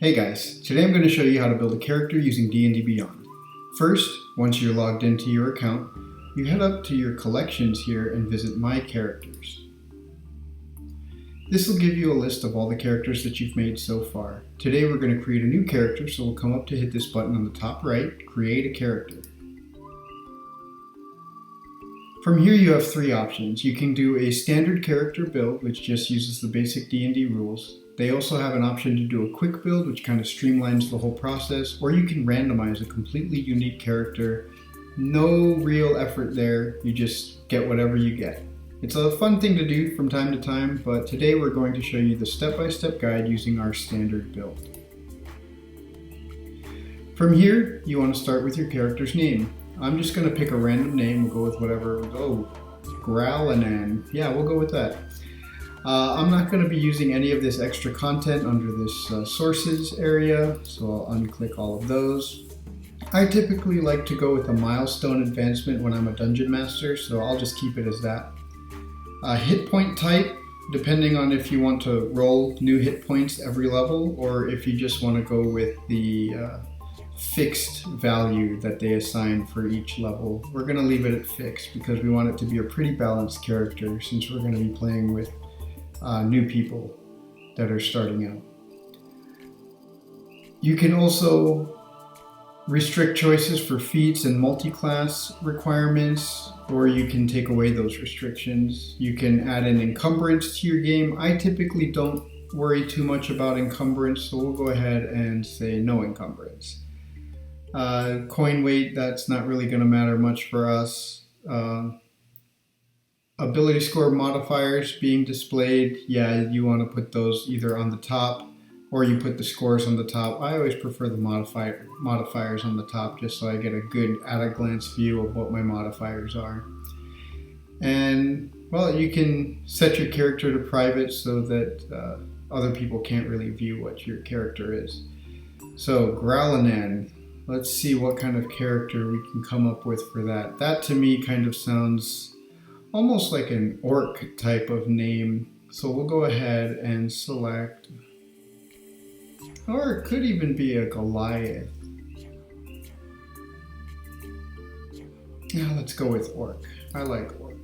Hey guys, today I'm going to show you how to build a character using D&D Beyond. First, once you're logged into your account, you head up to your collections here and visit My Characters. This will give you a list of all the characters that you've made so far. Today we're going to create a new character, so we'll come up to hit this button on the top right, Create a Character. From here you have three options. You can do a standard character build, which just uses the basic D&D rules. They also have an option to do a quick build, which kind of streamlines the whole process, or you can randomize a completely unique character. No real effort there, you just get whatever you get. It's a fun thing to do from time to time, but today we're going to show you the step-by-step guide using our standard build. From here, you want to start with your character's name. I'm just going to pick a random name. We'll go with whatever. Oh, Growlinanan. Yeah, we'll go with that. I'm not going to be using any of this extra content under this sources area, so I'll unclick all of those. I typically like to go with a milestone advancement when I'm a dungeon master, so I'll just keep it as that. Hit point type, depending on if you want to roll new hit points every level, or if you just want to go with the fixed value that they assign for each level. We're going to leave it at fixed because we want it to be a pretty balanced character since we're going to be playing with new people that are starting out. You can also restrict choices for feats and multi-class requirements, or you can take away those restrictions. You can add an encumbrance to your game. I typically don't worry too much about encumbrance, so we'll go ahead and say no encumbrance. Coin weight, that's not really going to matter much for us. Ability score modifiers being displayed, yeah, you want to put those either on the top or you put the scores on the top. I always prefer the modifiers on the top just so I get a good at-a-glance view of what my modifiers are. And, well, you can set your character to private so that other people can't really view what your character is. So, Growlinanan. Let's see what kind of character we can come up with for that. That to me kind of sounds almost like an orc type of name. So we'll go ahead and select, or it could even be a Goliath. Yeah, let's go with orc. I like orc.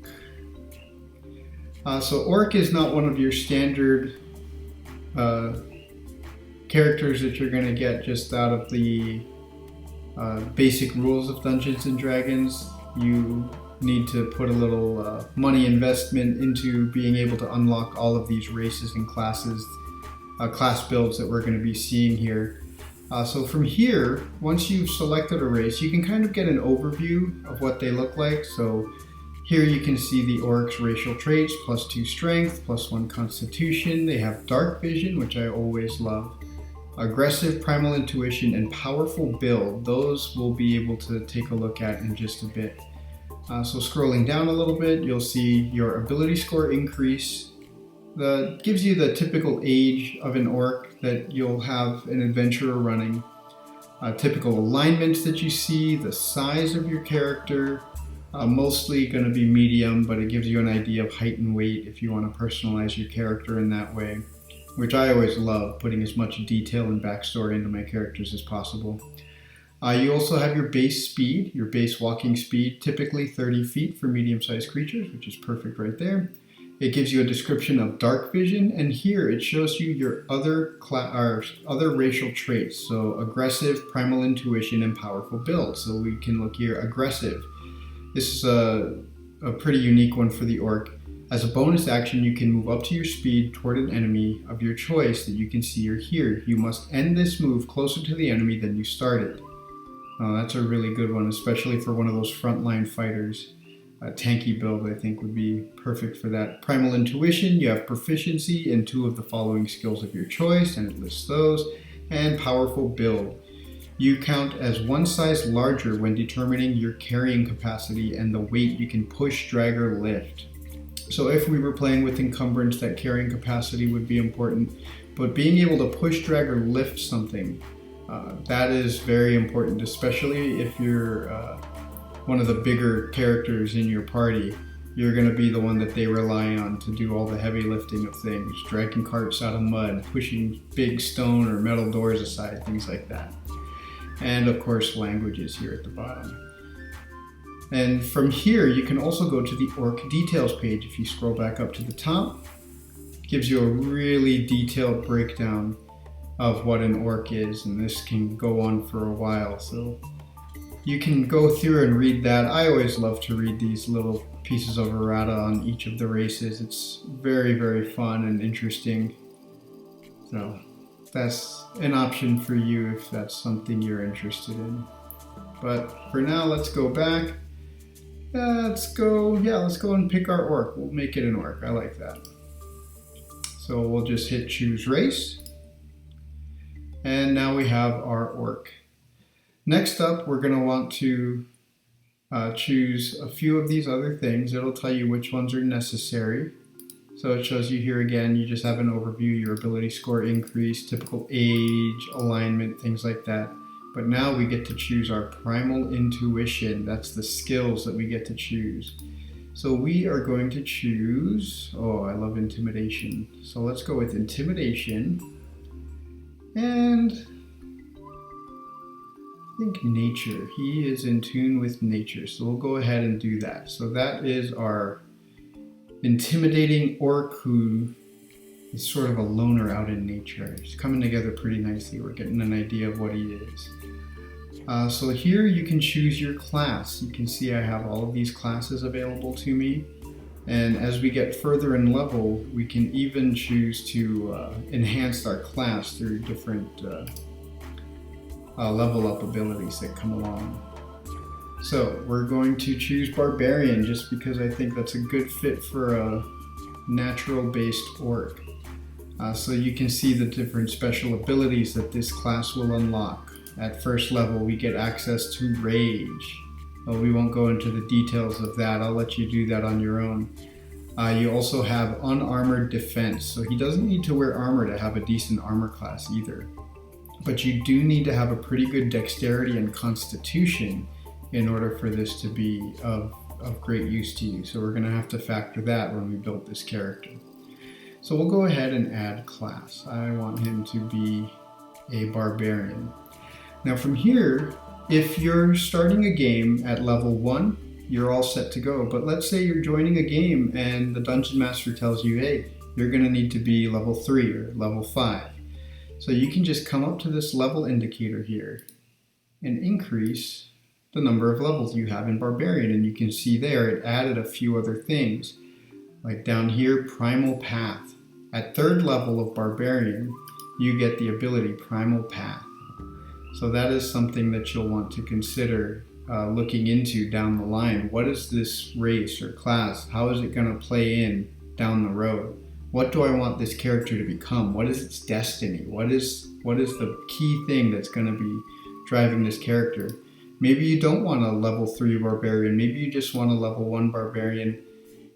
So orc is not one of your standard characters that you're going to get just out of the basic rules of Dungeons and Dragons. You need to put a little money investment into being able to unlock all of these races and classes, class builds that we're going to be seeing here. So from here, once you've selected a race, you can kind of get an overview of what they look like. So here you can see the orcs' racial traits, +2 strength, +1 constitution. They have dark vision, which I always love. Aggressive, primal intuition, and powerful build. Those we'll be able to take a look at in just a bit. So scrolling down a little bit, you'll see your ability score increase. That gives you the typical age of an orc that you'll have an adventurer running. Typical alignments that you see, the size of your character, mostly going to be medium, but it gives you an idea of height and weight if you want to personalize your character in that way, which I always love, putting as much detail and backstory into my characters as possible. You also have your base speed, your base walking speed, typically 30 feet for medium-sized creatures, which is perfect right there. It gives you a description of dark vision, and here it shows you your other racial traits, so aggressive, primal intuition, and powerful build. So we can look here, aggressive. This is a pretty unique one for the orc. As a bonus action, you can move up to your speed toward an enemy of your choice that you can see or hear. You must end this move closer to the enemy than you started. That's a really good one, especially for one of those frontline fighters. A tanky build, I think, would be perfect for that. Primal intuition, you have proficiency in 2 of the following skills of your choice, and it lists those. And powerful build. You count as 1 size larger when determining your carrying capacity and the weight you can push, drag, or lift. So if we were playing with encumbrance, that carrying capacity would be important, but being able to push, drag, or lift something, that is very important, especially if you're one of the bigger characters in your party. you're going to be the one that they rely on to do all the heavy lifting of things, dragging carts out of mud, pushing big stone or metal doors aside, things like that. And of course, languages here at the bottom. And from here, you can also go to the orc details page. If you scroll back up to the top, it gives you a really detailed breakdown of what an orc is, and this can go on for a while. So you can go through and read that. I always love to read these little pieces of errata on each of the races. It's very, very fun and interesting. So that's an option for you if that's something you're interested in. But for now, let's go back. Let's go and pick our orc. We'll make it an orc. I like that. So we'll just hit choose race. And now we have our orc. Next up, we're going to want to choose a few of these other things. It'll tell you which ones are necessary. So it shows you here again, you just have an overview, your ability score increase, typical age, alignment, things like that. But now we get to choose our primal intuition. That's the skills that we get to choose. So we are going to choose, oh, I love intimidation. So let's go with intimidation. And I think nature. He is in tune with nature. So we'll go ahead and do that. So that is our intimidating orc who is sort of a loner out in nature. It's coming together pretty nicely. We're getting an idea of what he is. So here you can choose your class. You can see I have all of these classes available to me. And as we get further in level, we can even choose to enhance our class through different level up abilities that come along. So we're going to choose Barbarian just because I think that's a good fit for a natural based orc. So you can see the different special abilities that this class will unlock. At first level we get access to Rage. Well, we won't go into the details of that. I'll let you do that on your own. You also have Unarmored Defense. So he doesn't need to wear armor to have a decent armor class either. But you do need to have a pretty good dexterity and constitution in order for this to be of great use to you. So we're going to have to factor that when we build this character. So we'll go ahead and add class. I want him to be a barbarian. Now from here, if you're starting a game at level 1, you're all set to go. But let's say you're joining a game and the Dungeon Master tells you, hey, you're going to need to be level 3 or level 5. So you can just come up to this level indicator here and increase the number of levels you have in Barbarian. And you can see there it added a few other things. Like down here, Primal Path. At 3rd level of Barbarian, you get the ability Primal Path. So that is something that you'll want to consider looking into down the line. What is this race or class? How is it going to play in down the road? What do I want this character to become? What is its destiny? What is the key thing that's going to be driving this character? Maybe you don't want a level 3 barbarian. Maybe you just want a level 1 barbarian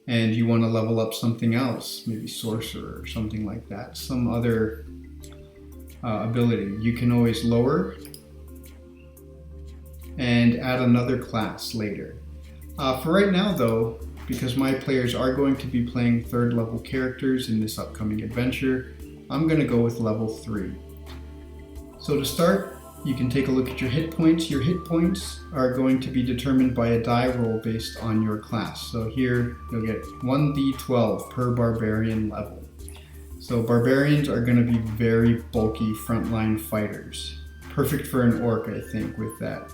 and you want to level up something else, maybe sorcerer or something like that, some other ability. You can always lower and add another class later. For right now though, because my players are going to be playing 3rd level characters in this upcoming adventure, I'm going to go with level 3. So to start, you can take a look at your hit points. Your hit points are going to be determined by a die roll based on your class. So here you'll get 1d12 per barbarian level. So barbarians are going to be very bulky frontline fighters. Perfect for an orc, I think, with that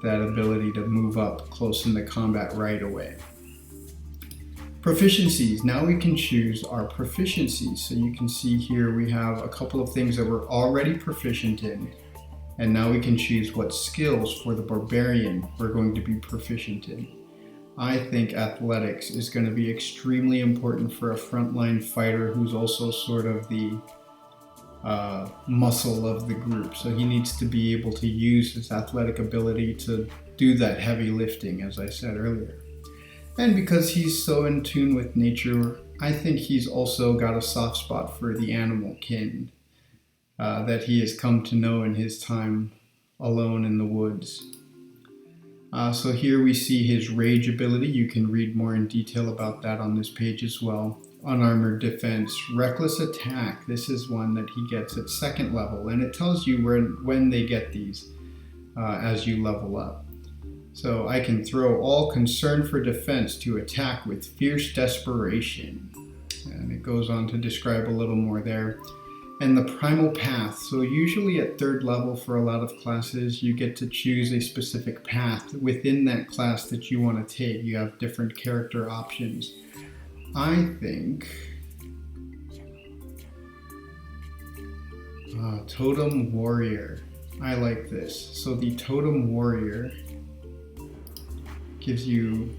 ability to move up close into combat right away. Proficiencies. Now we can choose our proficiencies. So you can see here we have a couple of things that we're already proficient in. And now we can choose what skills for the barbarian we're going to be proficient in. I think athletics is going to be extremely important for a frontline fighter who's also sort of the muscle of the group. So he needs to be able to use his athletic ability to do that heavy lifting, as I said earlier. And because he's so in tune with nature, I think he's also got a soft spot for the animal kin that he has come to know in his time alone in the woods. So here we see his rage ability. You can read more in detail about that on this page as well. Unarmored defense, reckless attack. This is one that he gets at 2nd level, and it tells you when they get these as you level up. So I can throw all concern for defense to attack with fierce desperation. And it goes on to describe a little more there. And the primal path. So usually at 3rd level for a lot of classes, you get to choose a specific path within that class that you want to take. You have different character options. I think Totem Warrior. I like this. So the Totem Warrior gives you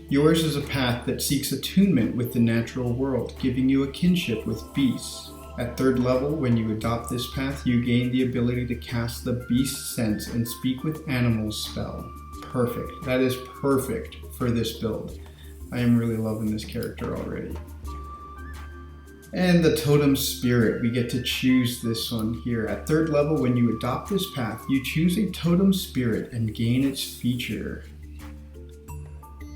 yours is a path that seeks attunement with the natural world, giving you a kinship with beasts. At 3rd level, when you adopt this path, you gain the ability to cast the Beast Sense and Speak with Animals spell. Perfect. That is perfect for this build. I am really loving this character already. And the Totem Spirit, we get to choose this one here. At 3rd level, when you adopt this path, you choose a Totem Spirit and gain its feature.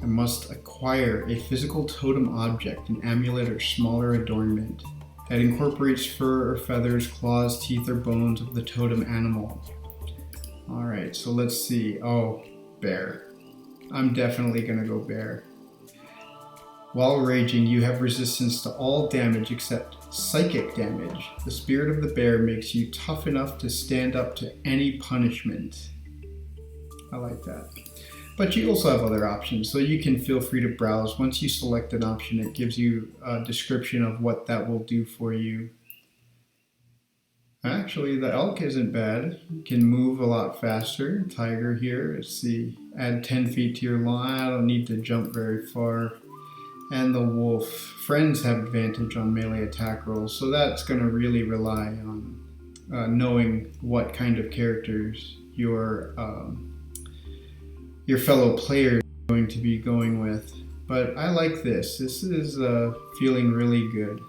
I must acquire a physical totem object, an amulet or smaller adornment that incorporates fur or feathers, claws, teeth, or bones of the totem animal. Alright, so let's see. Oh, bear. I'm definitely gonna go bear. While raging, you have resistance to all damage except psychic damage. The spirit of the bear makes you tough enough to stand up to any punishment. I like that. But you also have other options, so you can feel free to browse. Once you select an option, it gives you a description of what that will do for you. Actually, the elk isn't bad. You can move a lot faster. Tiger here, let's see, add 10 feet to your line. I don't need to jump very far. And the wolf. Friends have advantage on melee attack rolls, so that's going to really rely on knowing what kind of characters your fellow players are going to be going with. But I like this. This is feeling really good.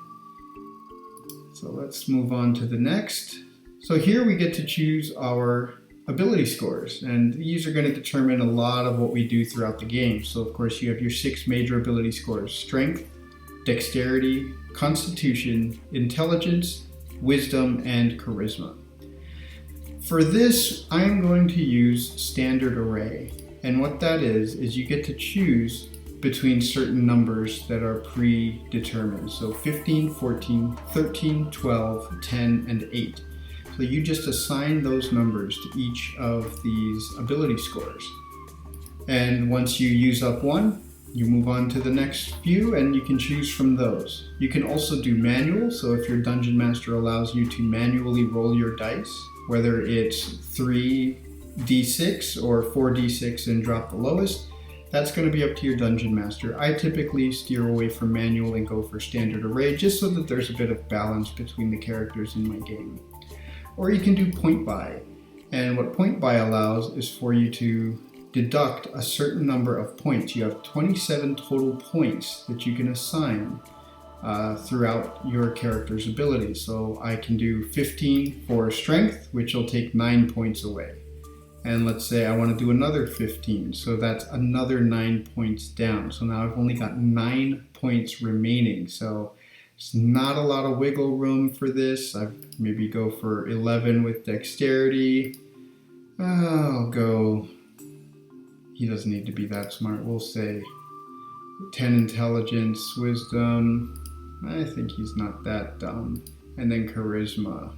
So let's move on to the next. So here we get to choose our ability scores, and these are going to determine a lot of what we do throughout the game. So of course you have your 6 major ability scores: strength, dexterity, constitution, intelligence, wisdom, and charisma. For this, I am going to use standard array. And what that is you get to choose between certain numbers that are predetermined. So 15, 14, 13, 12, 10, and 8. So you just assign those numbers to each of these ability scores. And once you use up one, you move on to the next few and you can choose from those. You can also do manual, so if your Dungeon Master allows you to manually roll your dice, whether it's 3d6 or 4d6 and drop the lowest, that's going to be up to your Dungeon Master. I typically steer away from manual and go for standard array just so that there's a bit of balance between the characters in my game. Or you can do point buy, and what point buy allows is for you to deduct a certain number of points. You have 27 total points that you can assign throughout your character's abilities. So I can do 15 for strength, which will take 9 points away. And let's say I want to do another 15, so that's another 9 points down. So now I've only got 9 points remaining. So it's not a lot of wiggle room for this. I maybe go for 11 with dexterity. I'll go, he doesn't need to be that smart. We'll say 10 intelligence, wisdom. I think he's not that dumb. And then charisma.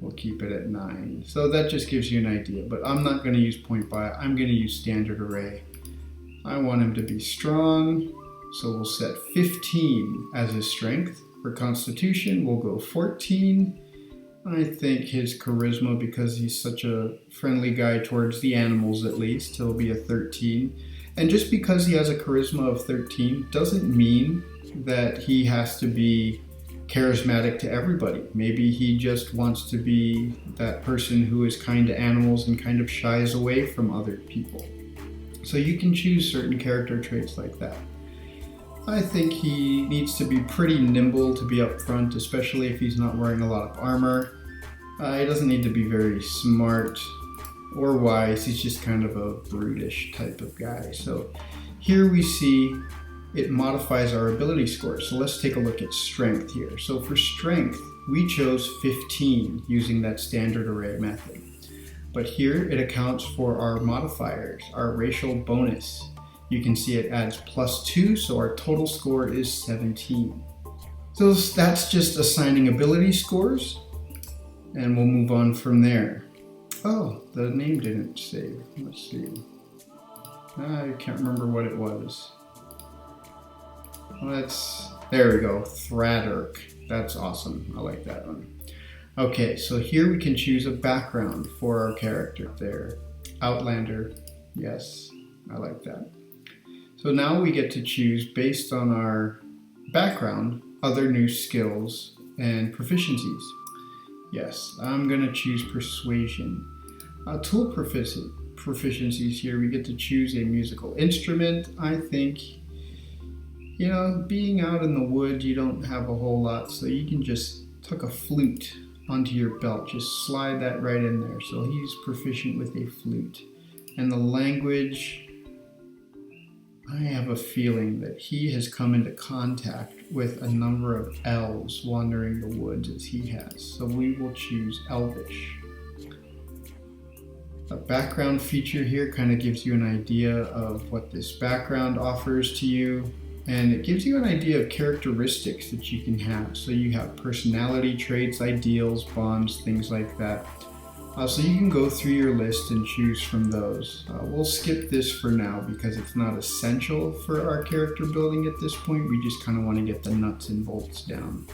We'll keep it at 9. So that just gives you an idea, but I'm not going to use point buy. I'm going to use standard array. I want him to be strong, so we'll set 15 as his strength. For constitution, we'll go 14. I think his charisma, because he's such a friendly guy towards the animals at least, he'll be a 13. And just because he has a charisma of 13 doesn't mean that he has to be charismatic to everybody. Maybe he just wants to be that person who is kind to animals and kind of shies away from other people. So you can choose certain character traits like that. I think he needs to be pretty nimble to be up front, especially if he's not wearing a lot of armor. He doesn't need to be very smart. or wise. He's just kind of a brutish type of guy. So here we see it modifies our ability score. So let's take a look at strength here. So for strength, we chose 15 using that standard array method. But here it accounts for our modifiers, our racial bonus. You can see it adds +2, so our total score is 17. So that's just assigning ability scores, and we'll move on from there. Oh, the name didn't save. Let's see. I can't remember what it was. There we go, Thradark. That's awesome, I like that one. Okay, so here we can choose a background for our character there. Outlander, yes, I like that. So now we get to choose, based on our background, other new skills and proficiencies. Yes, I'm gonna choose Persuasion. Tool proficiencies here, we get to choose a musical instrument. I think, you know, being out in the wood, you don't have a whole lot, so you can just tuck a flute onto your belt. Just slide that right in there. So he's proficient with a flute. And the language, I have a feeling that he has come into contact with a number of elves wandering the woods as he has. So we will choose Elvish. A background feature here kind of gives you an idea of what this background offers to you. And it gives you an idea of characteristics that you can have. So you have personality traits, ideals, bonds, things like that. So you can go through your list and choose from those. We'll skip this for now because it's not essential for our character building at this point. We just kind of want to get the nuts and bolts down.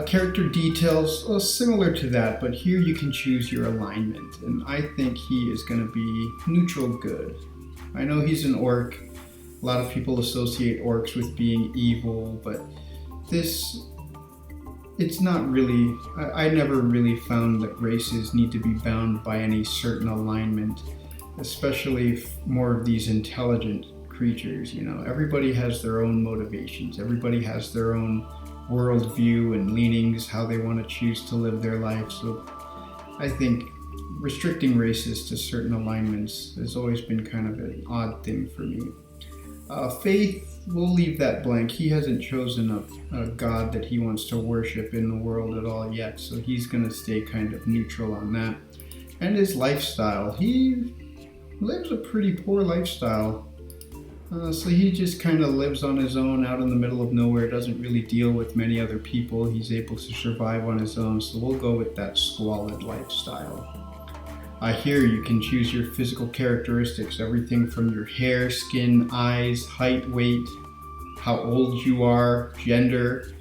Character details, similar to that, but here you can choose your alignment. And I think he is going to be neutral good. I know he's an orc. A lot of people associate orcs with being evil, but it's not really, I never really found that races need to be bound by any certain alignment, especially more of these intelligent creatures, you know. Everybody has their own motivations, everybody has their own worldview and leanings, how they want to choose to live their life. So I think restricting races to certain alignments has always been kind of an odd thing for me. Faith, we'll leave that blank. He hasn't chosen a god that he wants to worship in the world at all yet, so he's going to stay kind of neutral on that. And his lifestyle, he lives a pretty poor lifestyle. So he just kind of lives on his own out in the middle of nowhere, doesn't really deal with many other people. He's able to survive on his own, so we'll go with that squalid lifestyle. Here you can choose your physical characteristics, everything from your hair, skin, eyes, height, weight, how old you are, gender.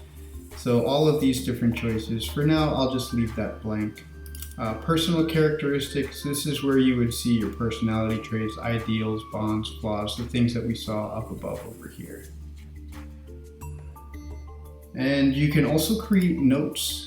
So all of these different choices. For now, I'll just leave that blank. Personal characteristics, this is where you would see your personality traits, ideals, bonds, flaws, the things that we saw up above over here. And you can also create notes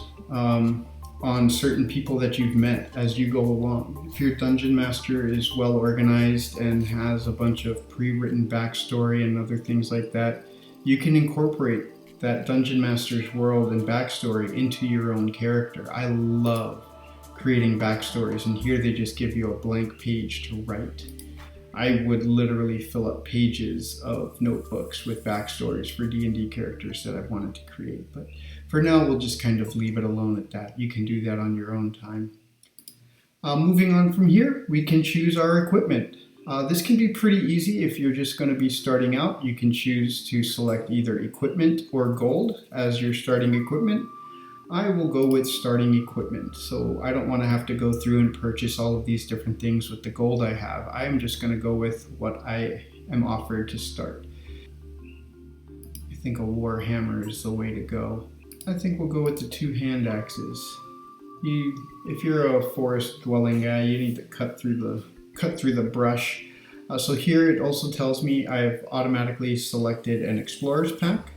on certain people that you've met as you go along. If your dungeon master is well organized and has a bunch of pre-written backstory and other things like that, you can incorporate that dungeon master's world and backstory into your own character. I love creating backstories, and here they just give you a blank page to write. I would literally fill up pages of notebooks with backstories for D&D characters that I've wanted to create. But for now, we'll just kind of leave it alone at that. You can do that on your own time. Moving on from here, we can choose our equipment. This can be pretty easy if you're just going to be starting out. You can choose to select either equipment or gold as your starting equipment. I will go with starting equipment, so I don't want to have to go through and purchase all of these different things with the gold I have. I am just going to go with what I am offered to start. I think a war hammer is the way to go. I think we'll go with the 2 hand axes. If you're a forest dwelling guy, you need to cut through the brush. So here it also tells me I've automatically selected an explorer's pack.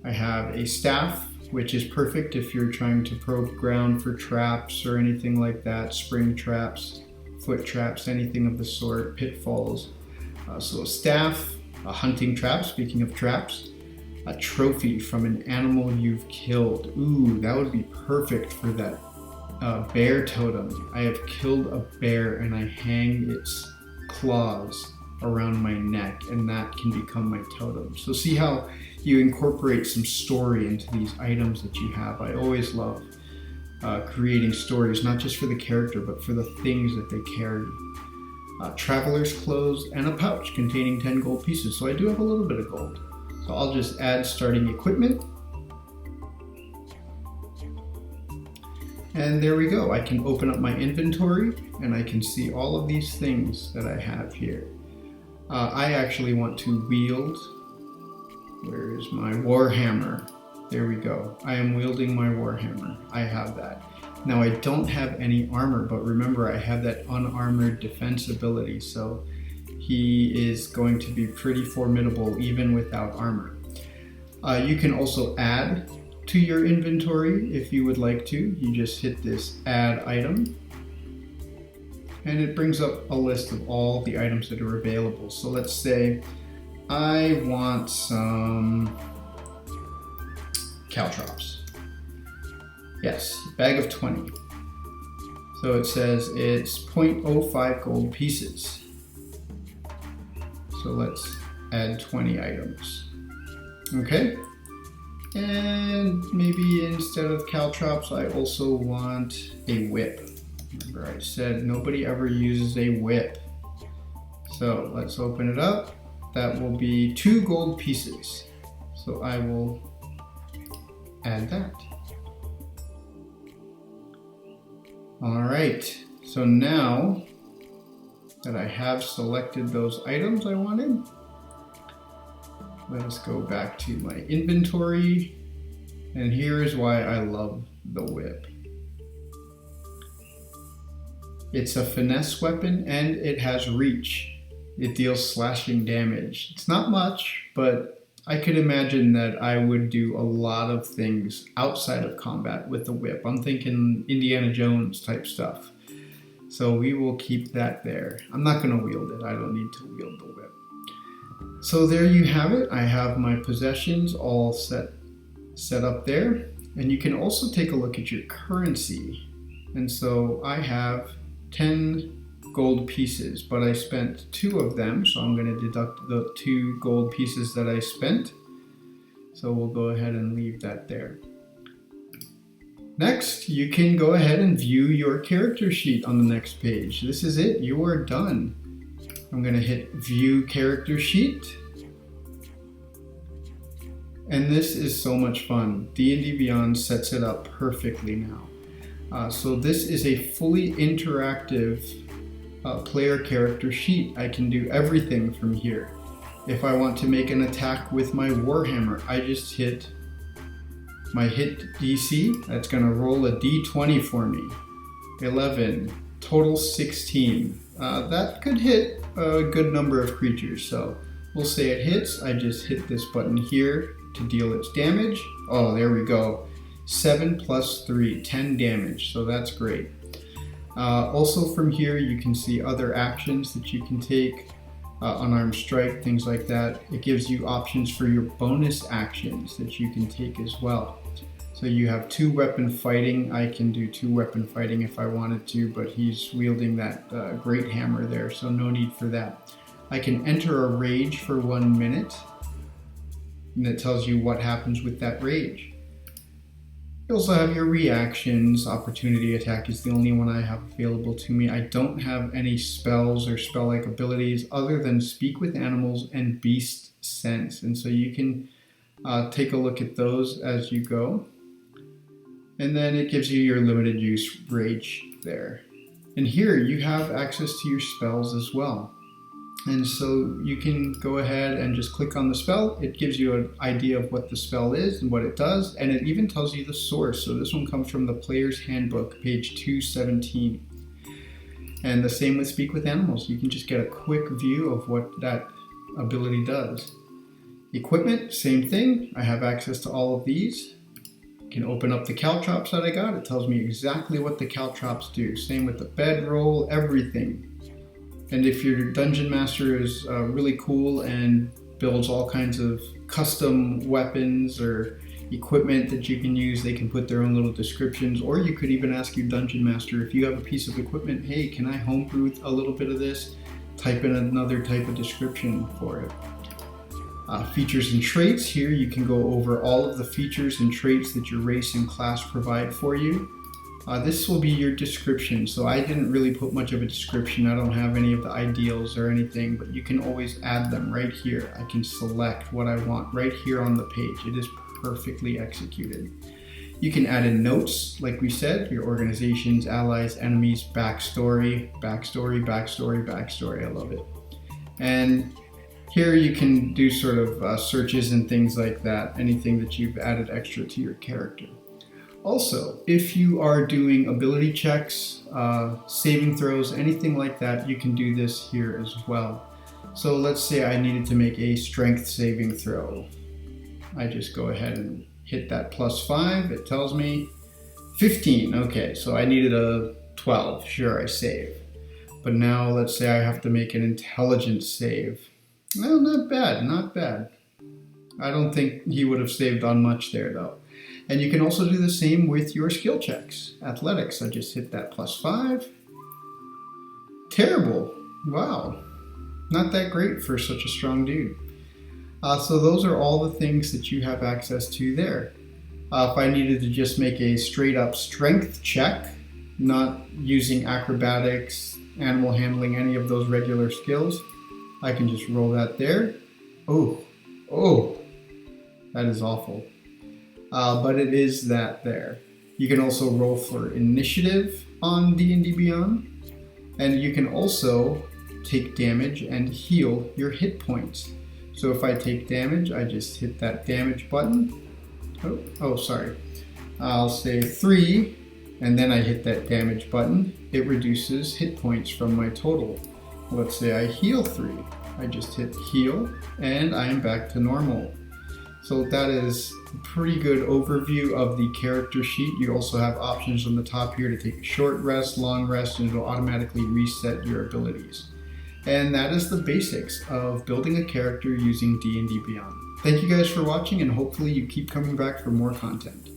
I have a staff, which is perfect if you're trying to probe ground for traps or anything like that, spring traps, foot traps, anything of the sort, pitfalls. So a staff, a hunting trap, speaking of traps, a trophy from an animal you've killed. Ooh, that would be perfect for that bear totem. I have killed a bear and I hang its claws around my neck, and that can become my totem. So see how you incorporate some story into these items that you have. I always love creating stories, not just for the character, but for the things that they carry. Traveler's clothes and a pouch containing 10 gold pieces. So I do have a little bit of gold. So I'll just add starting equipment. And there we go. I can open up my inventory and I can see all of these things that I have here. I actually want to wield. Where is my warhammer? There we go. I am wielding my warhammer. I have that. Now I don't have any armor, but remember I have that unarmored defense ability, so he is going to be pretty formidable even without armor. You can also add to your inventory if you would like to. You just hit this add item and it brings up a list of all the items that are available. So let's say I want some caltrops. Yes, bag of 20. So it says it's 0.05 gold pieces. So let's add 20 items. Okay. And maybe instead of caltrops, I also want a whip. Remember I said nobody ever uses a whip. So let's open it up. That will be 2 gold pieces. So I will add that. All right, so now that I have selected those items I wanted, let us go back to my inventory. And here is why I love the whip. It's a finesse weapon and it has reach. It deals slashing damage. It's not much, but I could imagine that I would do a lot of things outside of combat with the whip. I'm thinking Indiana Jones type stuff. So we will keep that there. I'm not going to wield it. I don't need to wield the whip. So there you have it. I have my possessions all set up there. And you can also take a look at your currency. And so I have 10 gold pieces, but I spent 2 of them, so I'm going to deduct the 2 gold pieces that I spent. So we'll go ahead and leave that there. Next, you can go ahead and view your character sheet on the next page. This is it, you are done. I'm going to hit view character sheet. And this is so much fun. D&D Beyond sets it up perfectly now. So this is a fully interactive player character sheet. I can do everything from here. If I want to make an attack with my warhammer, I just hit my hit DC. That's going to roll a d20 for me. 11, total 16. That could hit a good number of creatures, so we'll say it hits. I just hit this button here to deal its damage. Oh, there we go. 7 plus 3, 10 damage, so that's great. Also from here you can see other actions that you can take, unarmed strike, things like that. It gives you options for your bonus actions that you can take as well. So you have 2 weapon fighting. I can do 2 weapon fighting if I wanted to, but he's wielding that great hammer there, so no need for that. I can enter a rage for 1 minute, and it tells you what happens with that rage. You also have your reactions. Opportunity attack is the only one I have available to me. I don't have any spells or spell-like abilities other than speak with animals and beast sense. And so you can take a look at those as you go. And then it gives you your limited use rage there. And here you have access to your spells as well. And so you can go ahead and just click on the spell. It gives you an idea of what the spell is and what it does, and it even tells you the source. So this one comes from the Player's Handbook, page 217. And the same with Speak with Animals. You can just get a quick view of what that ability does. Equipment, same thing. I have access to all of these. You can open up the caltrops that I got. It tells me exactly what the caltrops do. Same with the bedroll, everything. And if your dungeon master is really cool and builds all kinds of custom weapons or equipment that you can use. They can put their own little descriptions, or you could even ask your dungeon master, if you have a piece of equipment, hey, can I homebrew a little bit of this? Type in another type of description for it. Features and traits. Here you can go over all of the features and traits that your race and class provide for you. This will be your description. So I didn't really put much of a description. I don't have any of the ideals or anything, but you can always add them right here. I can select what I want right here on the page. It is perfectly executed. You can add in notes, like we said, your organizations, allies, enemies, backstory, backstory, backstory, backstory. I love it. And here you can do sort of searches and things like that, anything that you've added extra to your character. Also, if you are doing ability checks, saving throws, anything like that, you can do this here as well. So let's say I needed to make a strength saving throw. I just go ahead and hit that +5. It tells me 15. Okay, so I needed a 12. Sure, I save. But now let's say I have to make an intelligence save. Well, not bad, not bad. I don't think he would have saved on much there though. And you can also do the same with your skill checks. Athletics, I just hit that +5. Terrible. Wow. Not that great for such a strong dude. So those are all the things that you have access to there. If I needed to just make a straight up strength check, not using acrobatics, animal handling, any of those regular skills, I can just roll that there. Oh, that is awful. But it is that there. You can also roll for initiative on D&D Beyond, and you can also take damage and heal your hit points. So if I take damage, I just hit that damage button. Sorry. I'll say 3, and then I hit that damage button. It reduces hit points from my total. Let's say I heal 3. I just hit heal, and I am back to normal. So that is a pretty good overview of the character sheet. You also have options on the top here to take a short rest, long rest, and it will automatically reset your abilities. And that is the basics of building a character using D&D Beyond. Thank you guys for watching, and hopefully you keep coming back for more content.